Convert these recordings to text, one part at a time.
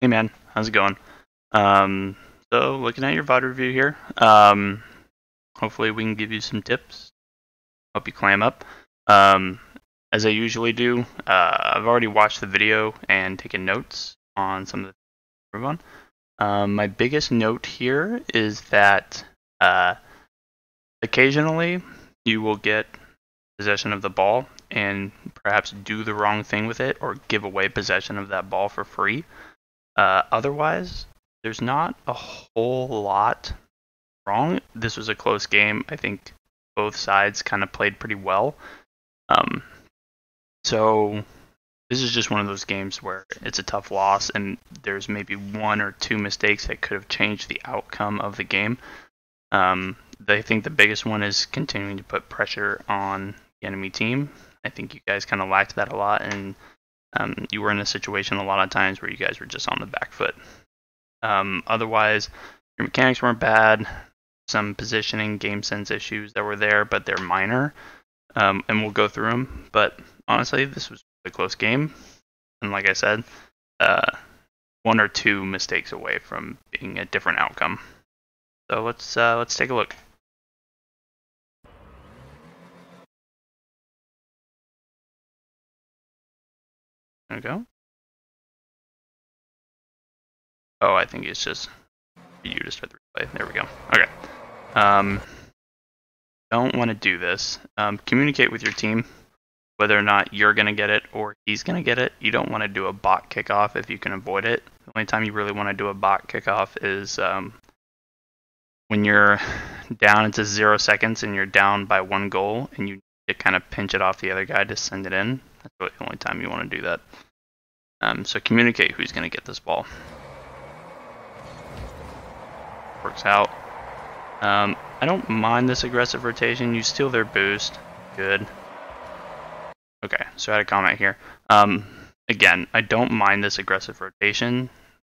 Hey man, how's it going? So looking at your VOD review here, hopefully we can give you some tips, help you clam up. As I usually do, I've already watched the video and taken notes on some of the things to improve on. My biggest note here is that occasionally you will get possession of the ball and perhaps do the wrong thing with it or give away possession of that ball for free. Otherwise, there's not a whole lot wrong. This was a close game. I think both sides kind of played pretty well. So this is just one of those games where it's a tough loss and there's maybe one or two mistakes that could have changed the outcome of the game. I think the biggest one is continuing to put pressure on the enemy team. I think you guys kind of lacked that a lot, and you were in a situation a lot of times where you guys were just on the back foot. Otherwise, your mechanics weren't bad. Some positioning, game sense issues that were there, but they're minor, and we'll go through them. But honestly, this was a close game, and like I said, one or two mistakes away from being a different outcome. So let's take a look. There we go. Oh, I think it's just for you to start the replay. There we go. Okay. Don't want to do this. Communicate with your team whether or not you're going to get it or he's going to get it. You don't want to do a bot kickoff if you can avoid it. The only time you really want to do a bot kickoff is when you're down into 0 seconds and you're down by 1 goal and you need to kind of pinch it off the other guy to send it in. That's really the only time you want to do that. So communicate who's going to get this ball. Works out. I don't mind this aggressive rotation. You steal their boost. Good. Okay, so I had a comment here. Again, I don't mind this aggressive rotation.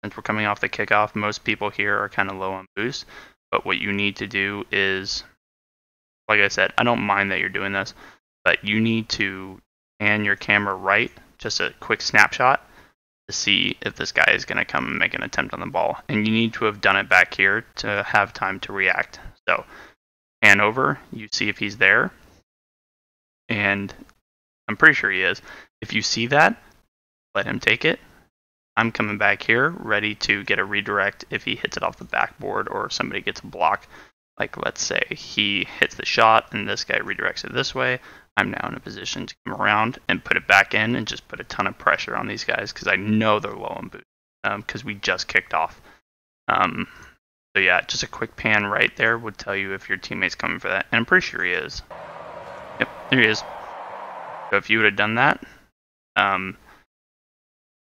Since we're coming off the kickoff, most people here are kind of low on boost. But what you need to do is, like I said, I don't mind that you're doing this, but you need to pan your camera right, just a quick snapshot, to see if this guy is going to come and make an attempt on the ball. And you need to have done it back here to have time to react. So pan over, you see if he's there, and I'm pretty sure he is. If you see that, let him take it. I'm coming back here, ready to get a redirect if he hits it off the backboard or somebody gets a block. Like, let's say he hits the shot and this guy redirects it this way. I'm now in a position to come around and put it back in and just put a ton of pressure on these guys because I know they're low on boost because we just kicked off. So yeah, just a quick pan right there would tell you if your teammate's coming for that. And I'm pretty sure he is. Yep, there he is. So if you would have done that,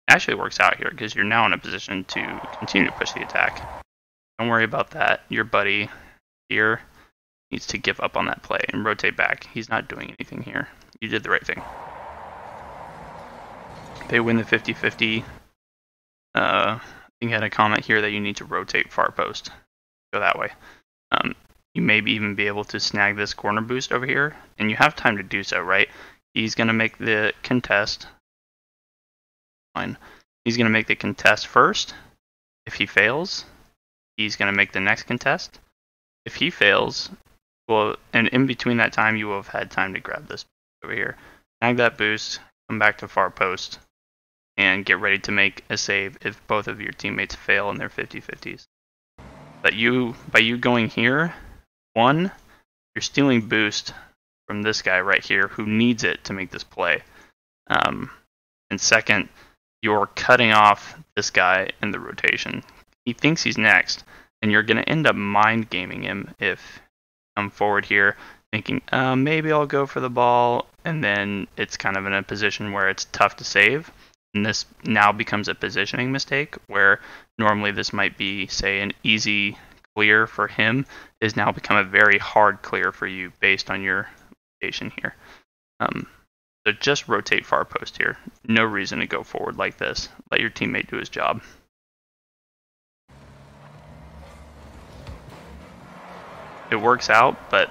actually works out here because you're now in a position to continue to push the attack. Don't worry about that. Your buddy here needs to give up on that play and rotate back. He's not doing anything here. You did the right thing. They win the 50-50. I think I had a comment here that you need to rotate far post. Go that way. You may even be able to snag this corner boost over here, and you have time to do so, right? He's going to make the contest. He's going to make the contest first. If he fails, he's going to make the next contest. If he fails, well, and in between that time, you will have had time to grab this over here. Snag that boost, come back to far post, and get ready to make a save if both of your teammates fail in their 50-50s. But by you going here, one, you're stealing boost from this guy right here who needs it to make this play. And second, you're cutting off this guy in the rotation. He thinks he's next, and you're going to end up mind gaming him if you come forward here thinking, maybe I'll go for the ball, and then it's kind of in a position where it's tough to save. And this now becomes a positioning mistake where normally this might be, say, an easy clear for him, is now become a very hard clear for you based on your rotation here. So just rotate far post here. No reason to go forward like this. Let your teammate do his job. It works out, but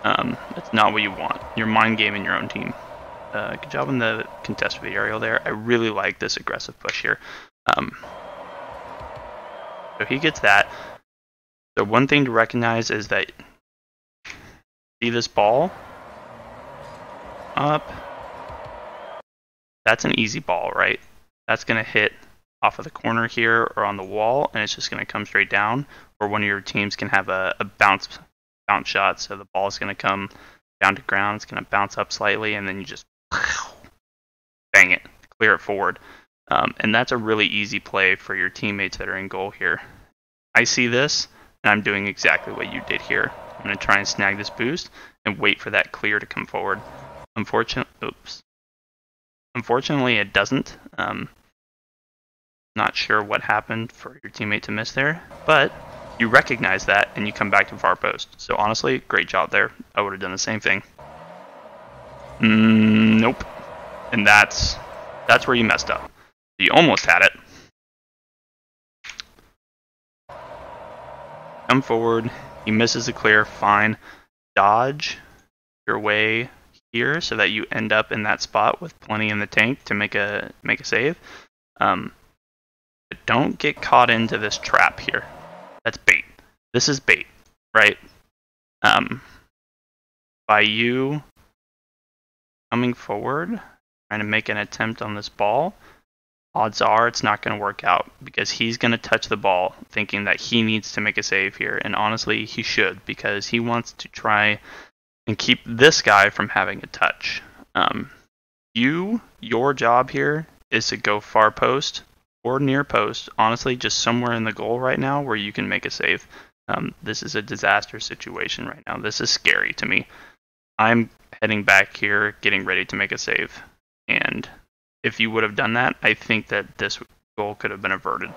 that's not what you want. You're mind gaming your own team. Good job on the contest for the aerial there. I really like this aggressive push here. So he gets that. So one thing to recognize is that, see this ball? Up. That's an easy ball, right? That's going to hit off of the corner here or on the wall, and it's just going to come straight down. Or one of your teams can have a bounce shot, so the ball is going to come down to ground, it's going to bounce up slightly, and then you just bang it, clear it forward. And that's a really easy play for your teammates that are in goal here. I see this, and I'm doing exactly what you did here. I'm going to try and snag this boost and wait for that clear to come forward. Unfortunately, it doesn't. Not sure what happened for your teammate to miss there, but you recognize that and you come back to far post. So honestly, great job there. I would have done the same thing. Nope. And that's where you messed up. You almost had it. Come forward. He misses the clear. Fine. Dodge your way here so that you end up in that spot with plenty in the tank to make a save. But don't get caught into this trap here. That's bait. This is bait, right? By you coming forward, trying to make an attempt on this ball, odds are it's not going to work out because he's going to touch the ball thinking that he needs to make a save here. And honestly, he should, because he wants to try and keep this guy from having a touch. Your job here is to go far post or near post, honestly, just somewhere in the goal right now where you can make a save. This is a disaster situation right now. This is scary to me. I'm heading back here, getting ready to make a save. And if you would have done that, I think that this goal could have been averted.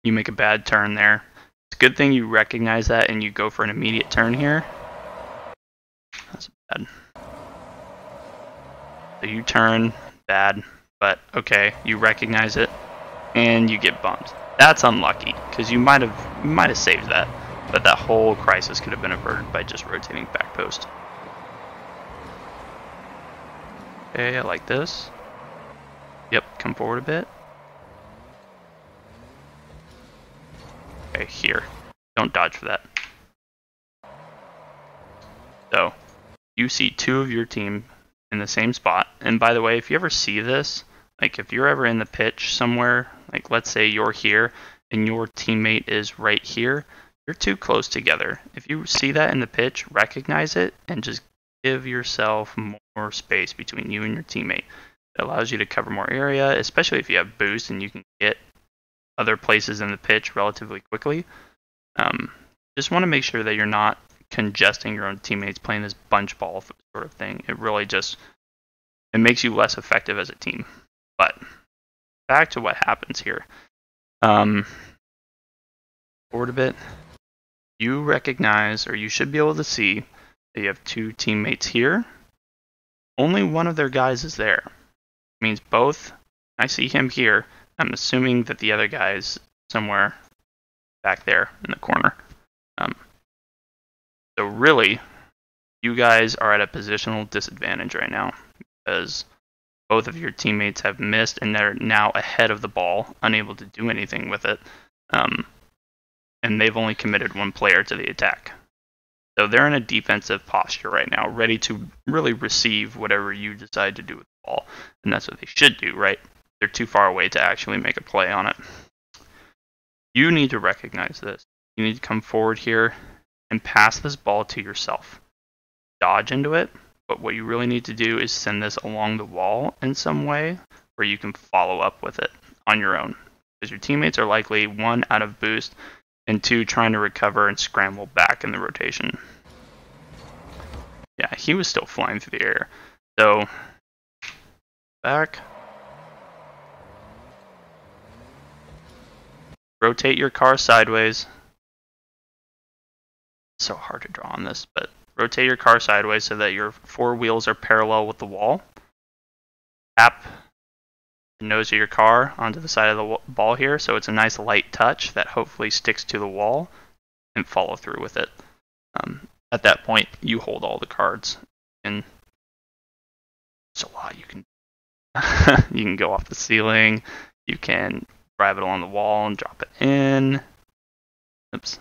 You make a bad turn there. It's a good thing you recognize that and you go for an immediate turn here. That's bad. So you turn, bad. But okay, you recognize it, and you get bumped. That's unlucky, because you might have saved that, but that whole crisis could have been averted by just rotating back post. Okay, I like this. Yep, come forward a bit. Okay, here. Don't dodge for that. So, you see two of your team in the same spot. And by the way, if you ever see this, like if you're ever in the pitch somewhere, like let's say you're here and your teammate is right here, you're too close together. If you see that in the pitch, recognize it and just give yourself more space between you and your teammate. It allows you to cover more area, especially if you have boost and you can get other places in the pitch relatively quickly. Just want to make sure that you're not congesting your own teammates playing this bunch ball sort of thing. It really just, it makes you less effective as a team. But back to what happens here. Forward a bit. You recognize, or you should be able to see, that you have two teammates here. Only one of their guys is there. It means both. I see him here. I'm assuming that the other guy is somewhere back there in the corner. So really, you guys are at a positional disadvantage right now because both of your teammates have missed and they're now ahead of the ball, unable to do anything with it. And they've only committed one player to the attack. So they're in a defensive posture right now, ready to really receive whatever you decide to do with the ball. And that's what they should do, right? They're too far away to actually make a play on it. You need to recognize this. You need to come forward here and pass this ball to yourself. Dodge into it, but what you really need to do is send this along the wall in some way where you can follow up with it on your own. Because your teammates are likely, one, out of boost, and two, trying to recover and scramble back in the rotation. Yeah, he was still flying through the air. So, back. Rotate your car sideways. It's so hard to draw on this, but rotate your car sideways so that your four wheels are parallel with the wall. Tap the nose of your car onto the side of the ball here, so it's a nice light touch that hopefully sticks to the wall, and follow through with it. At that point, you hold all the cards, and it's a lot. You can you can go off the ceiling, you can grab it along the wall and drop it in. Oops.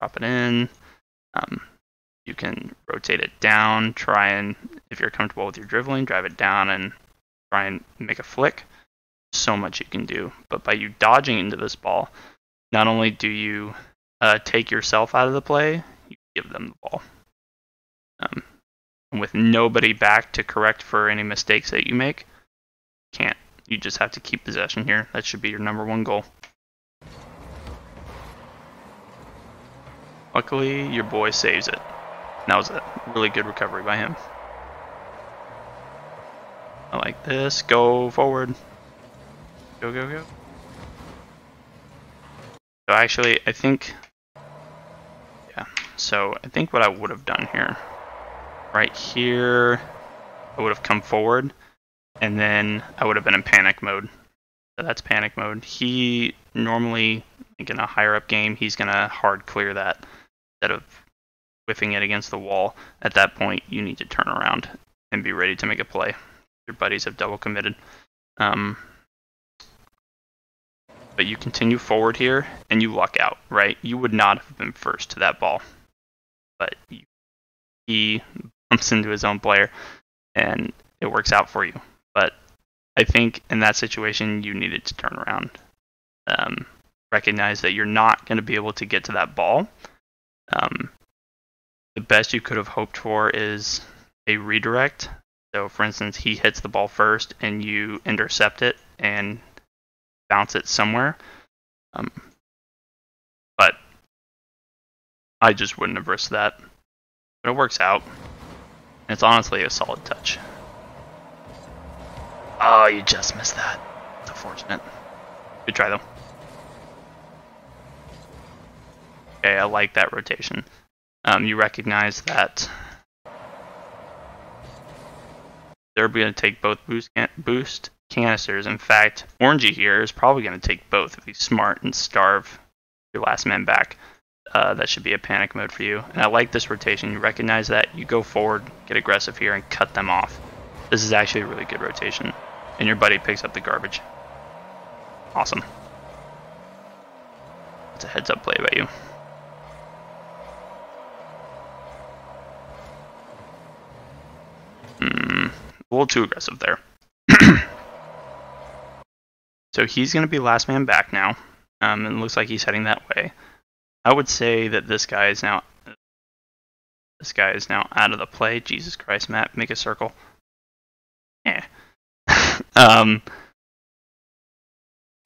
Drop it in. You can rotate it down, try and, if you're comfortable with your dribbling, drive it down and try and make a flick. So much you can do. But by you dodging into this ball, not only do you take yourself out of the play, you give them the ball. And with nobody back to correct for any mistakes that you make, can't. You just have to keep possession here. That should be your #1 goal. Luckily, your boy saves it. That was a really good recovery by him. I like this. Go forward. Go, go, go. So actually, I think... Yeah. So I think what I would have done here... Right here, I would have come forward, and then I would have been in panic mode. So that's panic mode. He normally, like in a higher up game, he's going to hard clear that instead of whiffing it against the wall. At that point, you need to turn around and be ready to make a play. Your buddies have double committed. But you continue forward here, and you luck out, right? You would not have been first to that ball. But he bumps into his own player, and it works out for you. But I think in that situation, you needed to turn around. Recognize that you're not going to be able to get to that ball. The best you could have hoped for is a redirect. So, for instance, he hits the ball first, and you intercept it and bounce it somewhere. But I just wouldn't have risked that. But it works out. It's honestly a solid touch. Oh, you just missed that. That's unfortunate. Good try, though. Okay, I like that rotation. You recognize that they're going to take both boost canisters. In fact, Orangey here is probably going to take both if he's smart and starve your last man back. That should be a panic mode for you. And I like this rotation. You recognize that, you go forward, get aggressive here, and cut them off. This is actually a really good rotation. And your buddy picks up the garbage. Awesome. It's a heads-up play by you. A little too aggressive there. So he's going to be last man back now. And it looks like he's heading that way. I would say that this guy is now out of the play. Jesus Christ, Matt, make a circle. Yeah. I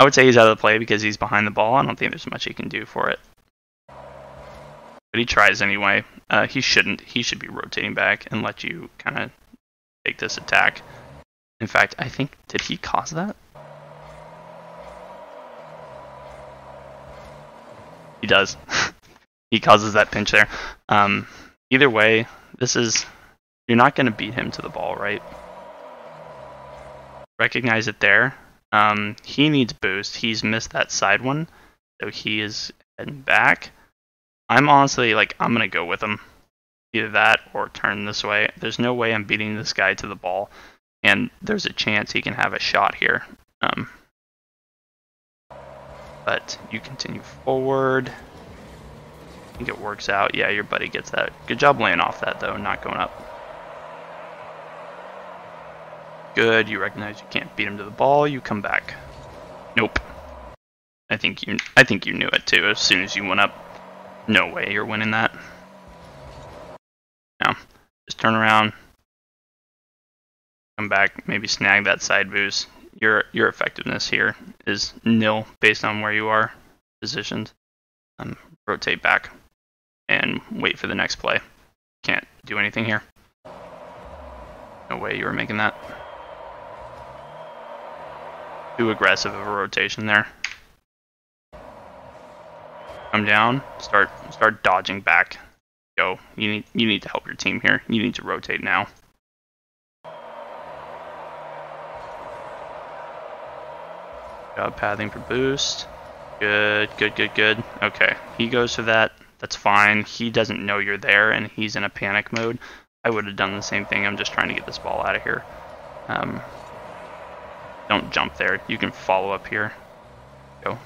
would say he's out of the play because he's behind the ball. I don't think there's much he can do for it. But he tries anyway. He shouldn't. He should be rotating back and let you kind of take this attack. In fact, I think, did he cause that? He does. He causes that pinch there. Either way, you're not going to beat him to the ball, right? Recognize it there. He needs boost. He's missed that side one, so he is heading back. I'm honestly, I'm going to go with him. Either that or turn this way. There's no way I'm beating this guy to the ball, and there's a chance he can have a shot here. But you continue forward. I think it works out. Yeah, your buddy gets that. Good job laying off that, though, not going up. Good. You recognize you can't beat him to the ball. You come back. Nope. I think you knew it, too, as soon as you went up. No way you're winning that. Now, just turn around. Come back. Maybe snag that side boost. Your effectiveness here is nil based on where you are positioned. Rotate back and wait for the next play. Can't do anything here. No way you were making that. Too aggressive of a rotation there. Come down. Start dodging back. Go. You need to help your team here. You need to rotate now. Job pathing for boost. Good. Okay, he goes for that. That's fine. He doesn't know you're there, and he's in a panic mode. I would have done the same thing. I'm just trying to get this ball out of here. Don't jump there. You can follow up here. Go.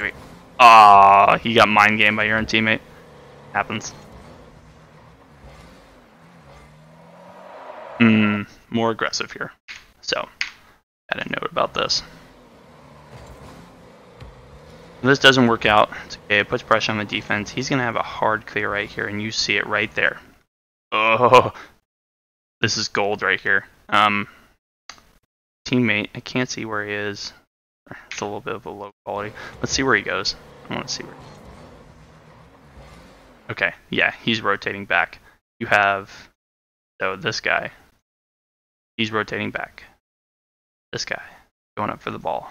Wait. Ah, he got mind gamed by your own teammate. Happens. More aggressive here. So, got a note about this. If this doesn't work out, it's okay. It puts pressure on the defense. He's going to have a hard clear right here, and you see it right there. Oh, this is gold right here. Teammate, I can't see where he is. It's a little bit of a low quality. Let's see where he goes. I want to see where. Okay, yeah, he's rotating back. You have, so this guy, he's rotating back. This guy going up for the ball.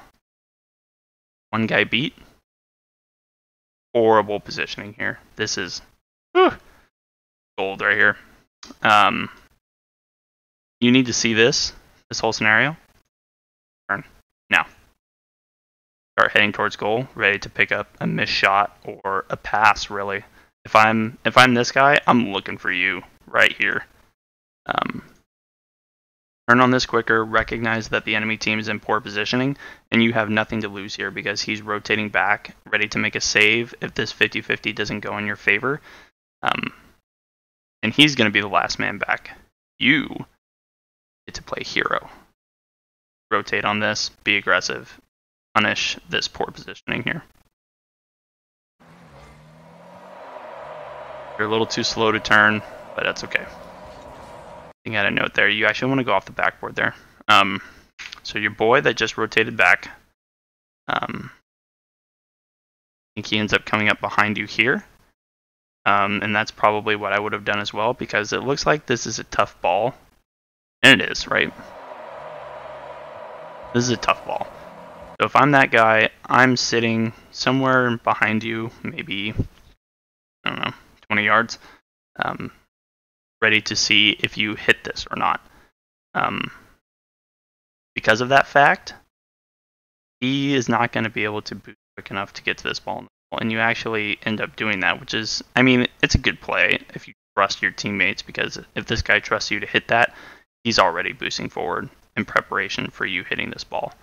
One guy beat. Horrible positioning here. This is gold right here. You need to see this whole scenario. Turn now. Start heading towards goal, ready to pick up a missed shot or a pass. Really, if I'm this guy, I'm looking for you right here. Turn on this quicker. Recognize that the enemy team is in poor positioning, and you have nothing to lose here because he's rotating back, ready to make a save if this 50-50 doesn't go in your favor. And he's going to be the last man back. You get to play hero. Rotate on this. Be aggressive. Punish this poor positioning here. You're a little too slow to turn, but that's okay. I got a note there. You actually want to go off the backboard there. So your boy that just rotated back, I think he ends up coming up behind you here. And that's probably what I would have done as well, because it looks like this is a tough ball. And it is, right? This is a tough ball. So if I'm that guy, I'm sitting somewhere behind you, maybe, I don't know, 20 yards, ready to see if you hit this or not. Because of that fact, he is not going to be able to boot quick enough to get to this ball, and you actually end up doing that, which is, I mean, it's a good play if you trust your teammates, because if this guy trusts you to hit that, he's already boosting forward in preparation for you hitting this ball.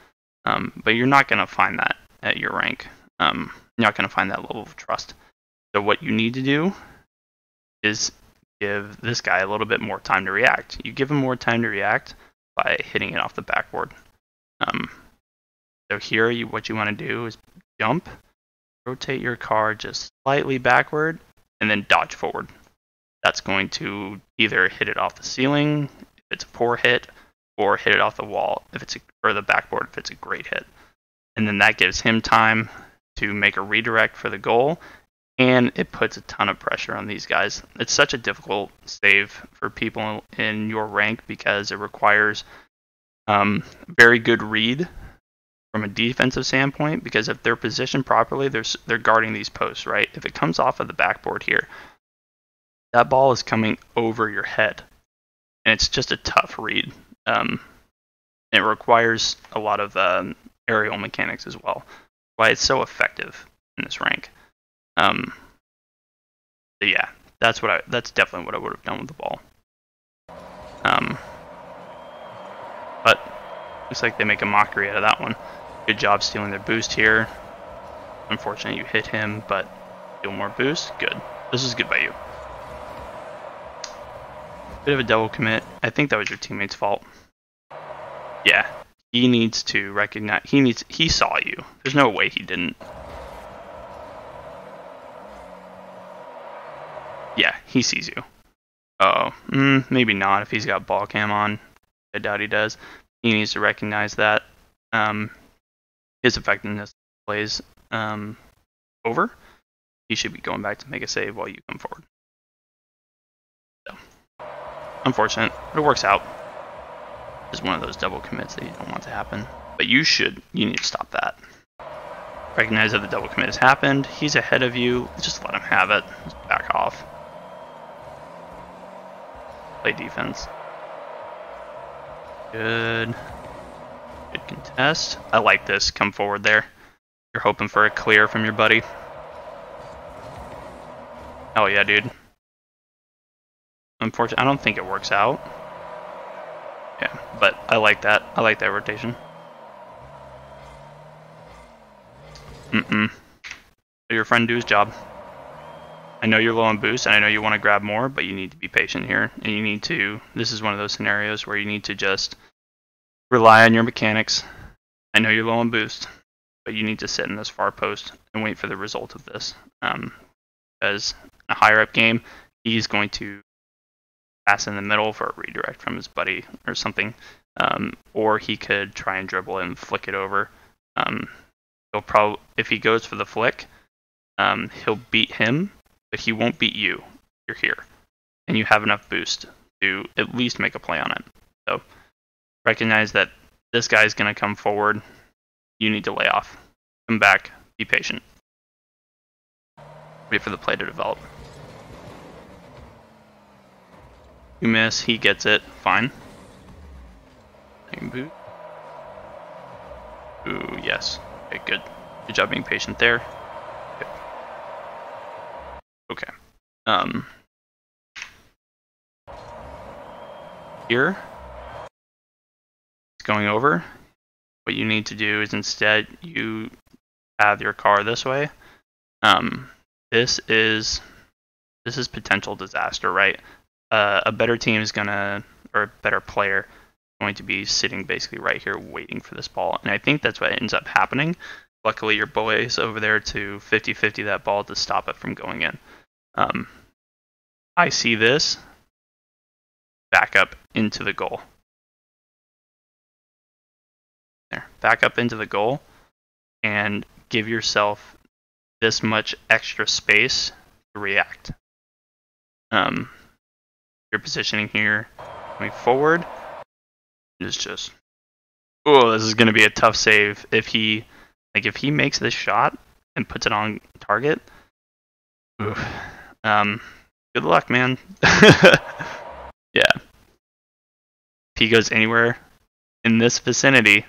But you're not going to find that at your rank. You're not going to find that level of trust. So what you need to do is give this guy a little bit more time to react. You give him more time to react by hitting it off the backboard. So here, what you want to do is jump, rotate your car just slightly backward, and then dodge forward. That's going to either hit it off the ceiling if it's a poor hit, or hit it off the wall if it's or the backboard if it's a great hit. And then that gives him time to make a redirect for the goal, and it puts a ton of pressure on these guys. It's such a difficult save for people in your rank because it requires very good read from a defensive standpoint, because if they're positioned properly, they're guarding these posts, right? If it comes off of the backboard here, that ball is coming over your head, and it's just a tough read. It requires a lot of aerial mechanics as well. Why it's so effective in this rank. So yeah, that's definitely what I would have done with the ball. But looks like they make a mockery out of that one. Good job stealing their boost here. Unfortunately, you hit him, but steal more boost. Good. This is good by you. Bit of a double commit. I think that was your teammate's fault. Yeah, he needs to recognize. He saw you. There's no way he didn't. Yeah, he sees you. Oh, maybe not if he's got ball cam on. I doubt he does. He needs to recognize that his effectiveness plays over. He should be going back to make a save while you come forward. So, unfortunate, but it works out. It's one of those double commits that you don't want to happen. But you need to stop that. Recognize that the double commit has happened. He's ahead of you. Just let him have it. Just back off. Play defense. Good. Good contest. I like this. Come forward there. You're hoping for a clear from your buddy. Hell yeah, dude. Unfortunately, I don't think it works out. Yeah, but I like that. I like that rotation. Let your friend do his job. I know you're low on boost, and I know you want to grab more, but you need to be patient here. And you need to, this is one of those scenarios where you need to just rely on your mechanics. I know you're low on boost, but you need to sit in this far post and wait for the result of this. Because in a higher up game, he's going to pass in the middle for a redirect from his buddy or something. Or he could try and dribble and flick it over. He'll probably, if he goes for the flick, he'll beat him, but he won't beat you. You're here, and you have enough boost to at least make a play on it. So recognize that this guy's going to come forward. You need to lay off. Come back. Be patient. Wait for the play to develop. You miss. He gets it. Fine. Boot. Ooh, yes. Okay, good. Good job being patient there. Okay. Here, it's going over. What you need to do is instead you have your car this way. This is potential disaster, right? A better team is gonna, or a better player, going to be sitting basically right here waiting for this ball, and I think that's what ends up happening. Luckily, your boy is over there to 50-50 that ball to stop it from going in. I see this back up into the goal. There, back up into the goal, and give yourself this much extra space to react. Your positioning here, going forward, is just, oh, this is going to be a tough save. If he makes this shot and puts it on target, oof, good luck, man. Yeah. If he goes anywhere in this vicinity,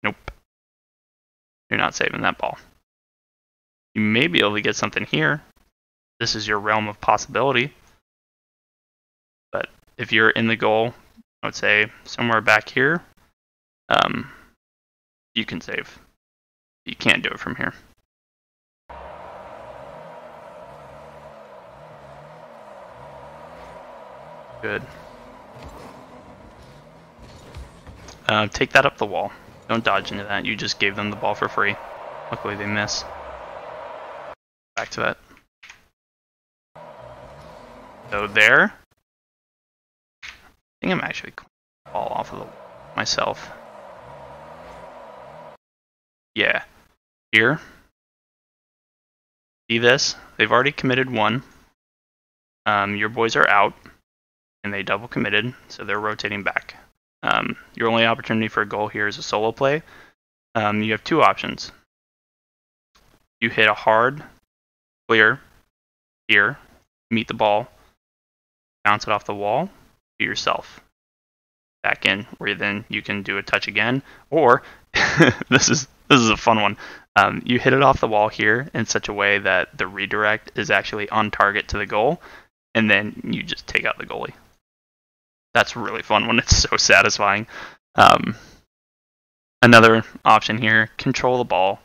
nope, you're not saving that ball. You may be able to get something here. This is your realm of possibility. But if you're in the goal, I would say somewhere back here, you can save. You can't do it from here. Good. Take that up the wall. Don't dodge into that. You just gave them the ball for free. Luckily they miss. Back to that. So there. I think I'm actually cleaning the ball off of the myself. Yeah. Here. See this? They've already committed one. Your boys are out. And they double committed, so they're rotating back. Your only opportunity for a goal here is a solo play. You have two options. You hit a hard clear here, meet the ball, bounce it off the wall to yourself. Back in, where then you can do a touch again, or this is a fun one. You hit it off the wall here in such a way that the redirect is actually on target to the goal, and then you just take out the goalie. That's really fun when it's so satisfying. Another option here, control the ball,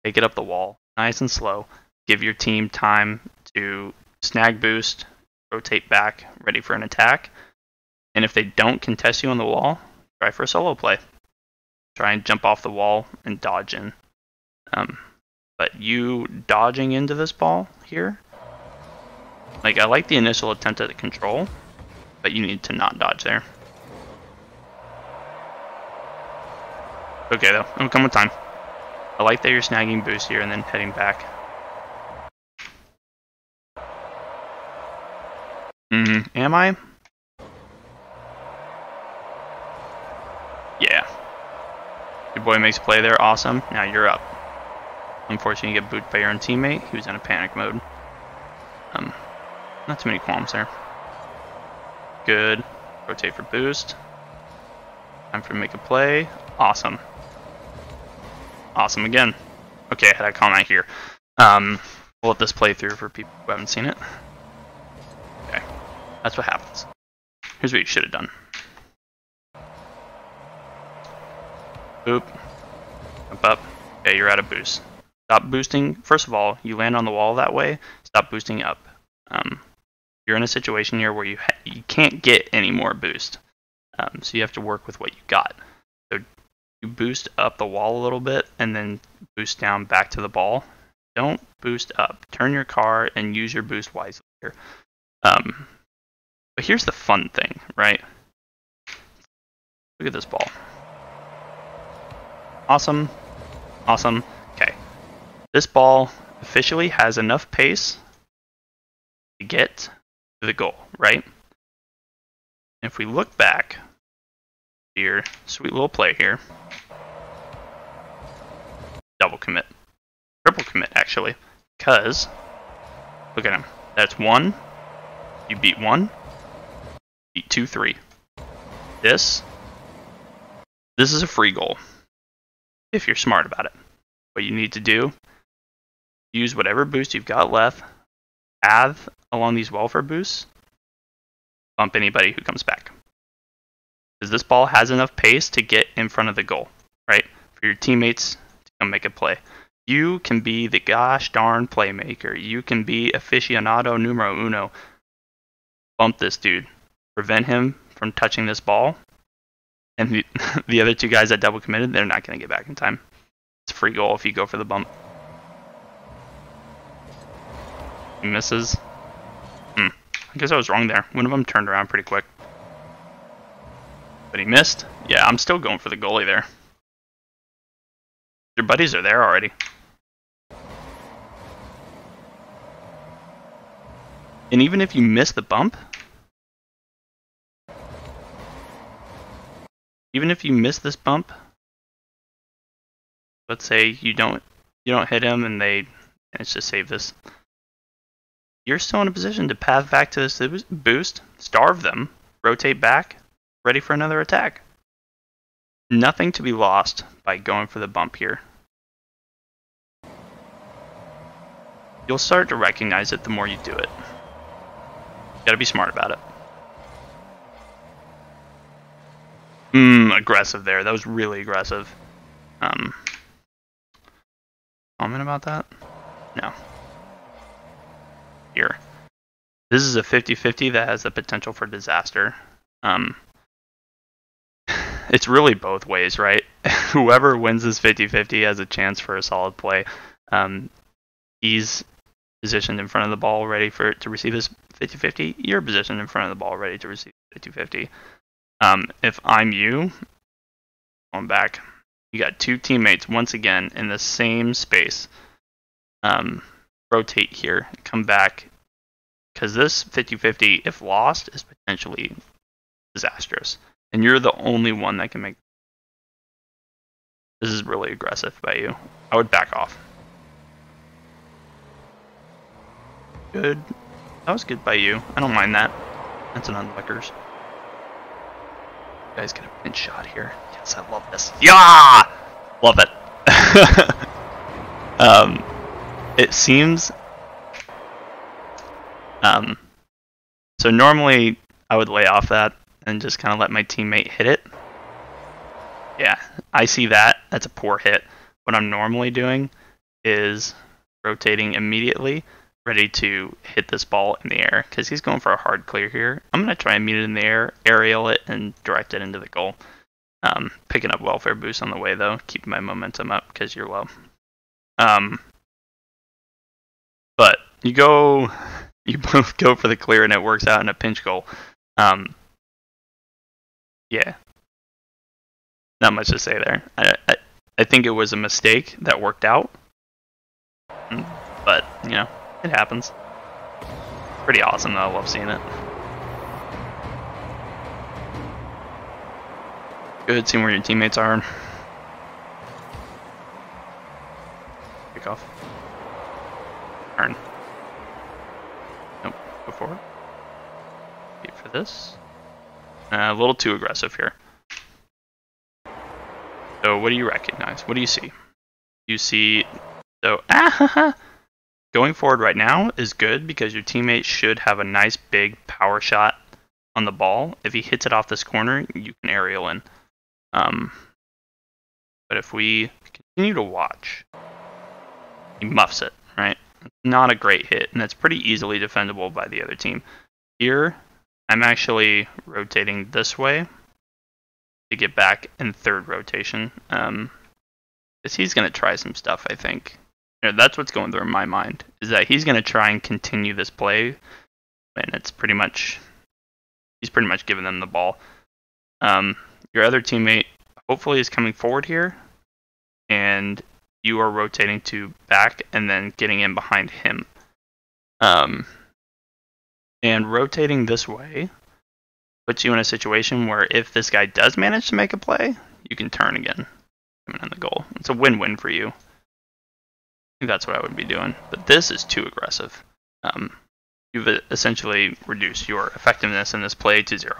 take it up the wall, nice and slow. Give your team time to snag boost, rotate back, ready for an attack. And if they don't contest you on the wall, try for a solo play. Try and jump off the wall and dodge in. But you dodging into this ball here, like, I like the initial attempt at the control, but you need to not dodge there. Okay, though. It'll come with time. I like that you're snagging boost here and then heading back. Am I? Yeah. Your boy makes a play there. Awesome. Now you're up. Unfortunately, you get booted by your own teammate. He was in a panic mode. Not too many qualms there. Good. Rotate for boost. Time for to make a play. Awesome. Awesome again. Okay, I had a comment here. We'll let this play through for people who haven't seen it. Okay. That's what happens. Here's what you should have done. Boop. Jump up. Okay, you're out of boost. Stop boosting. First of all, you land on the wall that way. Stop boosting up. You're in a situation here where you can't get any more boost. So you have to work with what you got. So you boost up the wall a little bit and then boost down back to the ball. Don't boost up. Turn your car and use your boost wisely here. But here's the fun thing, right? Look at this ball. Awesome. Awesome. Okay. This ball officially has enough pace to get to the goal, right? If we look back to your sweet little play here, double commit. Triple commit, actually. Because, look at him. That's 1. You beat 1. Beat 2, 3. This is a free goal. If you're smart about it. What you need to do, use whatever boost you've got left, add along these welfare boosts, bump anybody who comes back. Because this ball has enough pace to get in front of the goal, right? For your teammates to come make a play. You can be the gosh darn playmaker. You can be aficionado numero uno. Bump this dude. Prevent him from touching this ball. And the other two guys that double committed, they're not going to get back in time. It's a free goal if you go for the bump. He misses. I guess I was wrong there. One of them turned around pretty quick. But he missed. Yeah, I'm still going for the goalie there. Your buddies are there already. And even if you miss the bump, even if you miss this bump, let's say you don't hit him and let's just save this. You're still in a position to path back to this boost, starve them, rotate back, ready for another attack. Nothing to be lost by going for the bump here. You'll start to recognize it the more you do it. You gotta be smart about it. Aggressive there. That was really aggressive. Comment about that? No. Here. This is a 50-50 that has the potential for disaster. It's really both ways, right? Whoever wins this 50-50 has a chance for a solid play. He's positioned in front of the ball ready to receive this 50-50. You're positioned in front of the ball ready to receive 50-50. If I'm you, going back, you got two teammates once again in the same space. Rotate here, come back, because this 50-50, if lost, is potentially disastrous. And you're the only one that can make. This is really aggressive by you. I would back off. Good. That was good by you. I don't mind that. That's an unluckers. You guys get a pinch shot here. Yes, I love this. Yeah! Love it. It seems... so normally I would lay off that and just kind of let my teammate hit it. Yeah, I see that. That's a poor hit. What I'm normally doing is rotating immediately, ready to hit this ball in the air, because he's going for a hard clear here. I'm going to try and meet it in the air, aerial it, and direct it into the goal. Picking up welfare boost on the way, though, keeping my momentum up because you're low. But you both go for the clear, and it works out in a pinch goal. Yeah. Not much to say there. I think it was a mistake that worked out. But, you know, it happens. Pretty awesome, though. I love seeing it. Good seeing where your teammates are. Kick off. Turn. Nope. Go forward. Wait for this. A little too aggressive here. So what do you recognize? What do you see? You see... So, going forward right now is good because your teammate should have a nice big power shot on the ball. If he hits it off this corner, you can aerial in. But if we continue to watch, he muffs it, right? Not a great hit, and it's pretty easily defendable by the other team. Here, I'm actually rotating this way to get back in third rotation. Because he's going to try some stuff, I think. That's what's going through my mind, is that he's going to try and continue this play, and it's pretty much, he's pretty much giving them the ball. Your other teammate hopefully is coming forward here, and you are rotating to back and then getting in behind him. And rotating this way puts you in a situation where if this guy does manage to make a play, you can turn again, coming in the goal. It's a win-win for you. I think that's what I would be doing. But this is too aggressive. You've essentially reduced your effectiveness in this play to 0.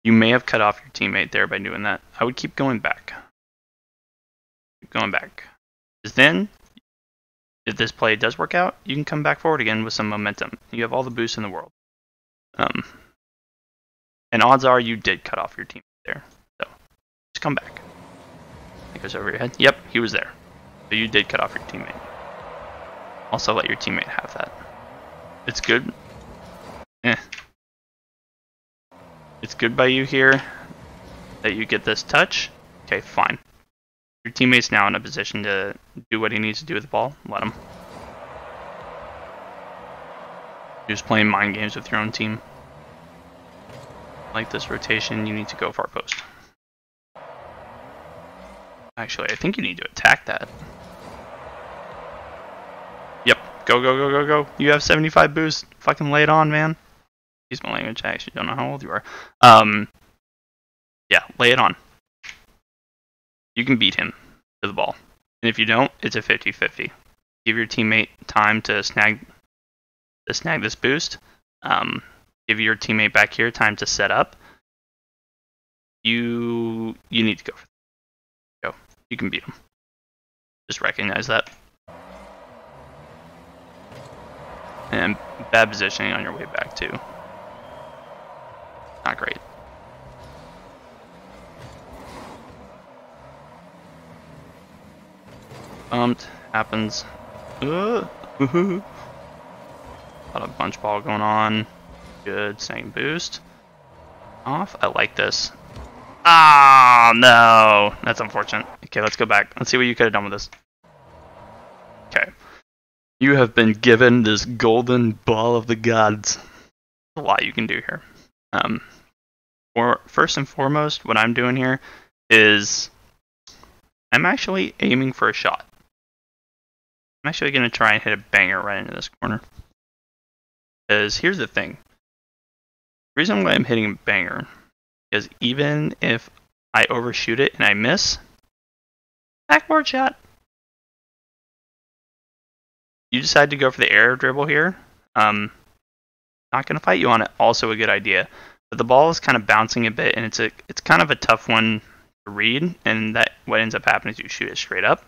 You may have cut off your teammate there by doing that. I would keep going back. Keep going back. Because then, if this play does work out, you can come back forward again with some momentum. You have all the boost in the world. And odds are you did cut off your teammate there. So, just come back. It goes over your head. Yep, he was there. So you did cut off your teammate. Also let your teammate have that. It's good. It's good by you here that you get this touch. Okay, fine. Your teammate's now in a position to do what he needs to do with the ball. Let him. You're just playing mind games with your own team. Like this rotation, you need to go far post. Actually, I think you need to attack that. Yep. Go, go, go, go, go. You have 75 boost. Fucking lay it on, man. Excuse my language. I actually don't know how old you are. Yeah, lay it on. You can beat him to the ball. And if you don't, it's a 50-50. Give your teammate time to snag this boost. Give your teammate back here time to set up. You need to go for it. Go. You can beat him. Just recognize that. And bad positioning on your way back too. Not great. Bumped. Happens. A lot of bunch ball going on. Good. Same boost. Off. I like this. Ah, no. That's unfortunate. Okay, let's go back. Let's see what you could have done with this. Okay. You have been given this golden ball of the gods. There's a lot you can do here. First and foremost, what I'm doing here is I'm actually aiming for a shot. I'm actually going to try and hit a banger right into this corner. Because here's the thing. The reason why I'm hitting a banger is even if I overshoot it and I miss, backboard shot. You decide to go for the air dribble here. Not going to fight you on it. Also a good idea. But the ball is kind of bouncing a bit, and it's kind of a tough one to read. And that what ends up happening is you shoot it straight up,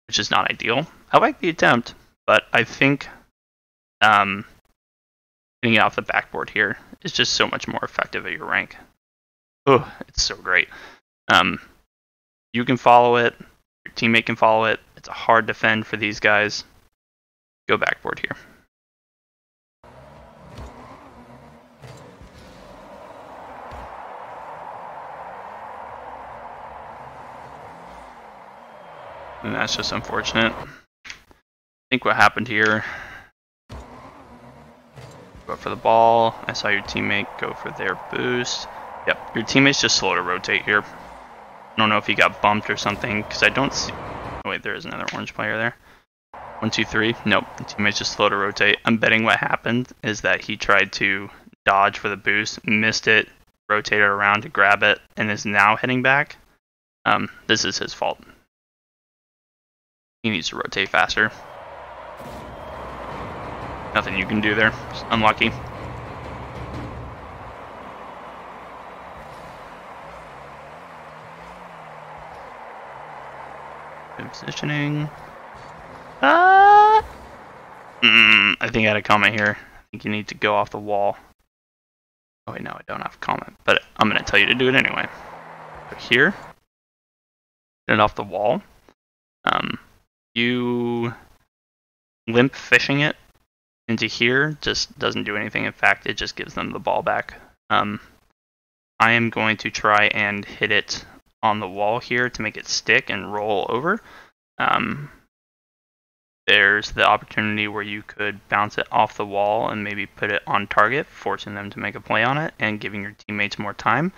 which is not ideal. I like the attempt, but I think hitting it off the backboard here is just so much more effective at your rank. Oh, it's so great. You can follow it. Your teammate can follow it. It's a hard defend for these guys. Go backboard here. And that's just unfortunate. I think what happened here, go for the ball. I saw your teammate go for their boost. Yep, your teammate's just slow to rotate here. I don't know if he got bumped or something, because I don't see... Oh, wait, there is another orange player there. 1, 2, 3. Nope, the teammate's just slow to rotate. I'm betting what happened is that he tried to dodge for the boost, missed it, rotated around to grab it, and is now heading back. This is his fault. He needs to rotate faster. Nothing you can do there. Just unlucky. Good positioning. I think I had a comment here. I think you need to go off the wall. Oh wait, no, I don't have a comment, but I'm going to tell you to do it anyway. So here, get it off the wall. You limp fishing it into here just doesn't do anything. In fact, it just gives them the ball back. I am going to try and hit it on the wall here to make it stick and roll over. There's the opportunity where you could bounce it off the wall and maybe put it on target, forcing them to make a play on it and giving your teammates more time.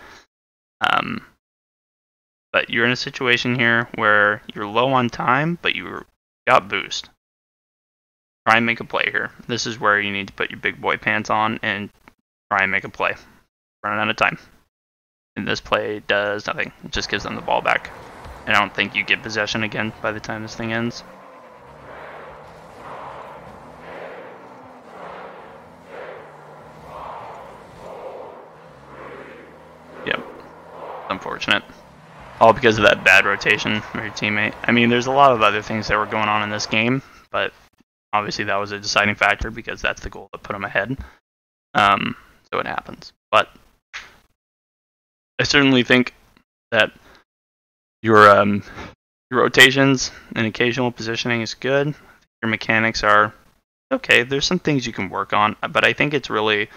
But you're in a situation here where you're low on time, but you got boost. Try and make a play here. This is where you need to put your big boy pants on and try and make a play. Running out of time. And this play does nothing. It just gives them the ball back. And I don't think you get possession again by the time this thing ends. Yep. Unfortunate. All because of that bad rotation of your teammate. I mean, there's a lot of other things that were going on in this game, but obviously that was a deciding factor because that's the goal that put them ahead. So it happens. But I certainly think that your rotations and occasional positioning is good. Your mechanics are okay. There's some things you can work on, but I think it's really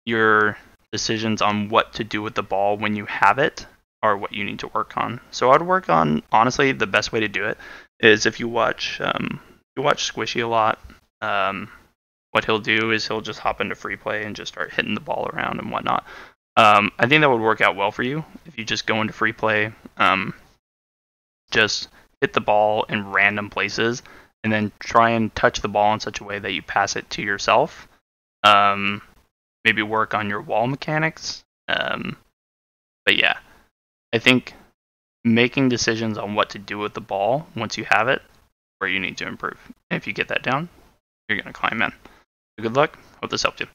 your decisions on what to do with the ball when you have it are what you need to work on. So I'd work on, honestly, the best way to do it is if you watch Squishy a lot, what he'll do is he'll just hop into free play and just start hitting the ball around and whatnot. I think that would work out well for you if you just go into free play, just hit the ball in random places, and then try and touch the ball in such a way that you pass it to yourself. Maybe work on your wall mechanics. But yeah, I think making decisions on what to do with the ball once you have it, where you need to improve. And if you get that down, you're going to climb in. So good luck. Hope this helped you.